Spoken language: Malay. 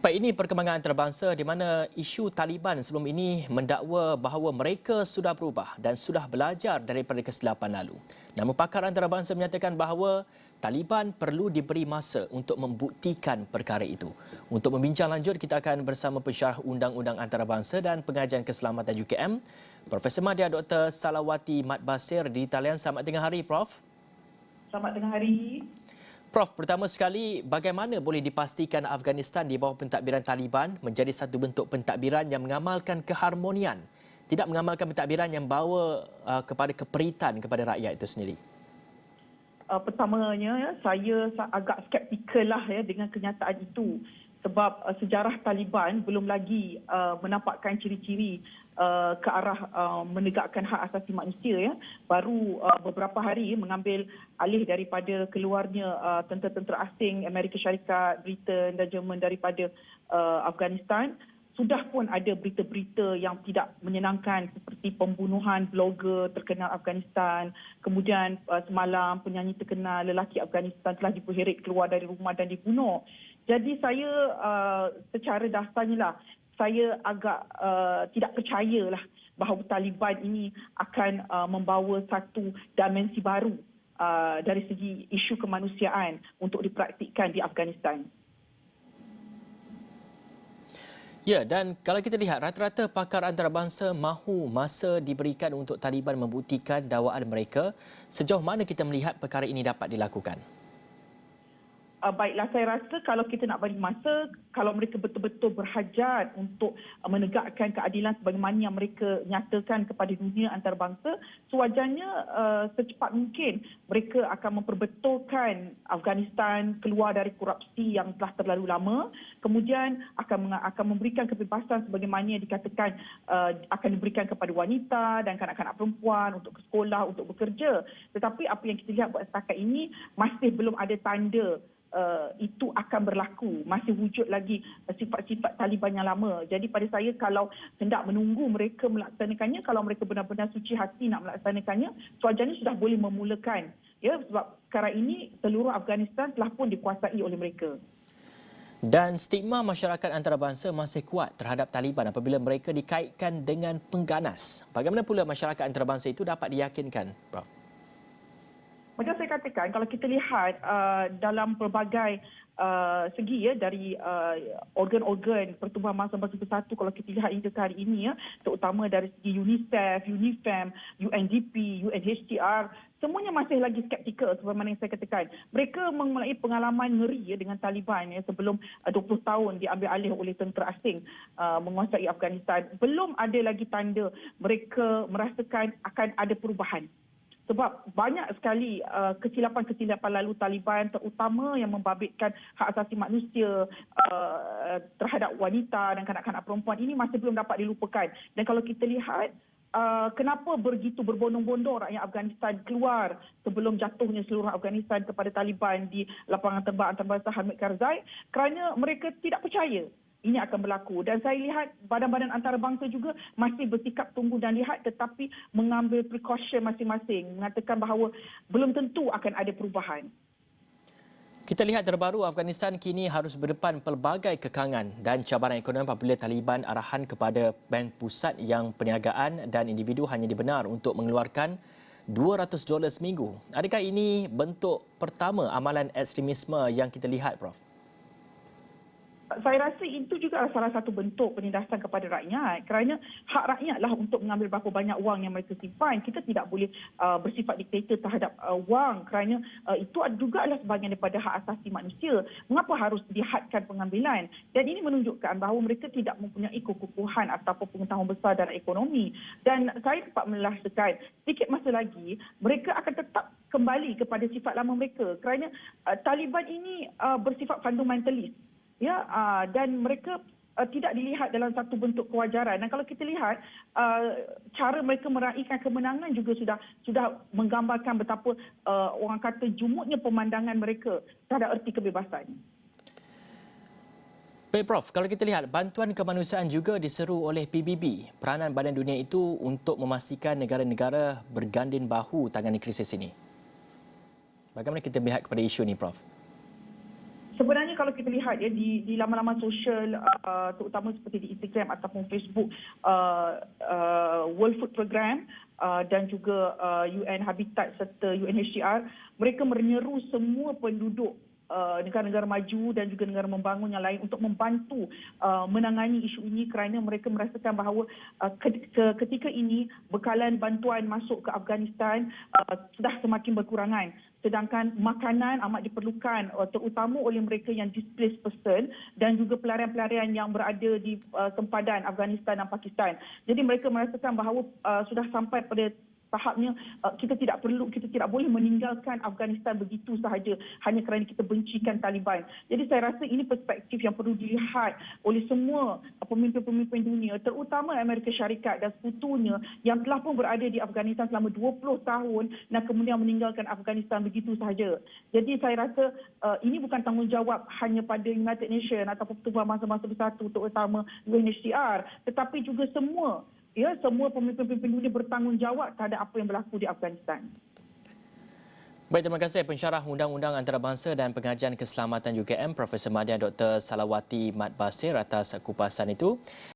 Baik, ini perkembangan antarabangsa di mana isu Taliban sebelum ini mendakwa bahawa mereka sudah berubah dan sudah belajar daripada kesilapan lalu. Namun pakar antarabangsa menyatakan bahawa Taliban perlu diberi masa untuk membuktikan perkara itu. Untuk membincang lanjut, kita akan bersama pensyarah Undang-Undang Antarabangsa dan Pengajian Keselamatan UKM, Profesor Madya Dr. Salawati Mat Basir di talian. Selamat tengah hari, Prof. Selamat tengah hari. Prof, pertama sekali, bagaimana boleh dipastikan Afghanistan di bawah pentadbiran Taliban menjadi satu bentuk pentadbiran yang mengamalkan keharmonian, tidak mengamalkan pentadbiran yang bawa kepada keperitan kepada rakyat itu sendiri? Pertamanya, saya agak skeptikal lah dengan kenyataan itu. Sebab sejarah Taliban belum lagi menampakkan ciri-ciri ke arah menegakkan hak asasi manusia. Baru beberapa hari mengambil alih daripada keluarnya tentera-tentera asing Amerika Syarikat, Britain dan Jerman daripada Afghanistan. Sudah pun ada berita-berita yang tidak menyenangkan seperti pembunuhan blogger terkenal Afghanistan. Kemudian semalam penyanyi terkenal lelaki Afghanistan telah diperheret keluar dari rumah dan dibunuh. Jadi saya secara dasarnya lah, saya agak tidak percayalah bahawa Taliban ini akan membawa satu dimensi baru dari segi isu kemanusiaan untuk dipraktikkan di Afghanistan. Ya, dan kalau kita lihat, rata-rata pakar antarabangsa mahu masa diberikan untuk Taliban membuktikan dakwaan mereka. Sejauh mana kita melihat perkara ini dapat dilakukan? Baiklah, saya rasa kalau kita nak bagi masa, kalau mereka betul-betul berhajat untuk menegakkan keadilan sebagaimana yang mereka nyatakan kepada dunia antarabangsa, sewajarnya secepat mungkin mereka akan memperbetulkan Afghanistan keluar dari korupsi yang telah terlalu lama, kemudian akan memberikan kebebasan sebagaimana yang dikatakan akan diberikan kepada wanita dan kanak-kanak perempuan untuk ke sekolah, untuk bekerja. Tetapi apa yang kita lihat buat setakat ini masih belum ada tanda itu akan berlaku. Masih wujud lagi sifat-sifat Taliban yang lama. Jadi pada saya, kalau hendak menunggu mereka melaksanakannya, kalau mereka benar-benar suci hati nak melaksanakannya, sewajarnya sudah boleh memulakan. Ya, sebab sekarang ini seluruh Afghanistan telah pun dikuasai oleh mereka. Dan stigma masyarakat antarabangsa masih kuat terhadap Taliban apabila mereka dikaitkan dengan pengganas. Bagaimana pula masyarakat antarabangsa itu dapat diyakinkan, Prof? Macam saya katakan, kalau kita lihat dalam pelbagai segi dari organ-organ pertumbuhan mangsa-mangsa bersatu, kalau kita lihat hingga hari ini, terutama dari segi UNICEF, UNIFEM, UNDP, UNHCR, semuanya masih lagi skeptikal sebagaimana yang saya katakan. Mereka memulai pengalaman ngeri dengan Taliban sebelum 20 tahun diambil alih oleh tentera asing menguasai Afghanistan. Belum ada lagi tanda mereka merasakan akan ada perubahan. Sebab banyak sekali kesilapan-kesilapan lalu Taliban, terutama yang membabitkan hak asasi manusia terhadap wanita dan kanak-kanak perempuan, ini masih belum dapat dilupakan. Dan kalau kita lihat, kenapa begitu berbondong-bondong rakyat Afghanistan keluar sebelum jatuhnya seluruh Afghanistan kepada Taliban di lapangan tembak antarabangsa Hamid Karzai, kerana mereka tidak percaya ini akan berlaku. Dan saya lihat badan-badan antarabangsa juga masih bersikap tunggu dan lihat, tetapi mengambil precaution masing-masing, mengatakan bahawa belum tentu akan ada perubahan. Kita lihat terbaru, Afghanistan kini harus berdepan pelbagai kekangan dan cabaran ekonomi apabila Taliban arahan kepada bank pusat yang perniagaan dan individu hanya dibenar untuk mengeluarkan $200 seminggu. Adakah ini bentuk pertama amalan ekstremisme yang kita lihat, Prof? Saya rasa itu juga salah satu bentuk penindasan kepada rakyat, kerana hak rakyatlah untuk mengambil berapa banyak wang yang mereka simpan. Kita tidak boleh bersifat diktator terhadap wang, kerana itu juga adalah sebahagian daripada hak asasi manusia. Mengapa harus dihadkan pengambilan? Dan ini menunjukkan bahawa mereka tidak mempunyai kekukuhan ataupun pengetahuan besar dalam ekonomi. Dan saya dapat merasakan sedikit masa lagi mereka akan tetap kembali kepada sifat lama mereka, kerana Taliban ini bersifat fundamentalis. Ya, dan mereka tidak dilihat dalam satu bentuk kewajaran. Dan kalau kita lihat cara mereka meraihkan kemenangan juga sudah menggambarkan betapa orang kata jumutnya pemandangan mereka terhadap erti kebebasan. Baik, Prof, kalau kita lihat bantuan kemanusiaan juga diseru oleh PBB. Peranan Badan Dunia itu untuk memastikan negara-negara berganding bahu tangani krisis ini. Bagaimana kita melihat kepada isu ini, Prof? Sebenarnya kalau kita lihat ya di laman-laman sosial terutama seperti di Instagram ataupun Facebook, World Food Program dan juga UN Habitat serta UNHCR, mereka menyeru semua penduduk negara-negara maju dan juga negara membangun yang lain untuk membantu menangani isu ini kerana mereka merasakan bahawa ketika ini bekalan bantuan masuk ke Afghanistan sudah semakin berkurangan. Sedangkan makanan amat diperlukan terutama oleh mereka yang displaced person dan juga pelarian-pelarian yang berada di sempadan Afghanistan dan Pakistan. Jadi mereka merasakan bahawa sudah sampai pada tahapnya kita tidak boleh meninggalkan Afghanistan begitu sahaja hanya kerana kita bencikan Taliban. Jadi saya rasa ini perspektif yang perlu dilihat oleh semua pemimpin-pemimpin dunia, terutama Amerika Syarikat dan sekutunya yang telah pun berada di Afghanistan selama 20 tahun dan kemudian meninggalkan Afghanistan begitu sahaja. Jadi saya rasa ini bukan tanggungjawab hanya pada United Nations atau Pertubuhan Bangsa-Bangsa Bersatu terutama UNHCR, tetapi juga semua pemimpin-pemimpin dunia bertanggungjawab terhadap apa yang berlaku di Afghanistan. Baik, terima kasih pensyarah Undang-Undang Antarabangsa dan Pengajian Keselamatan UKM Profesor Madya Dr. Salawati Mat Basir atas kupasan itu.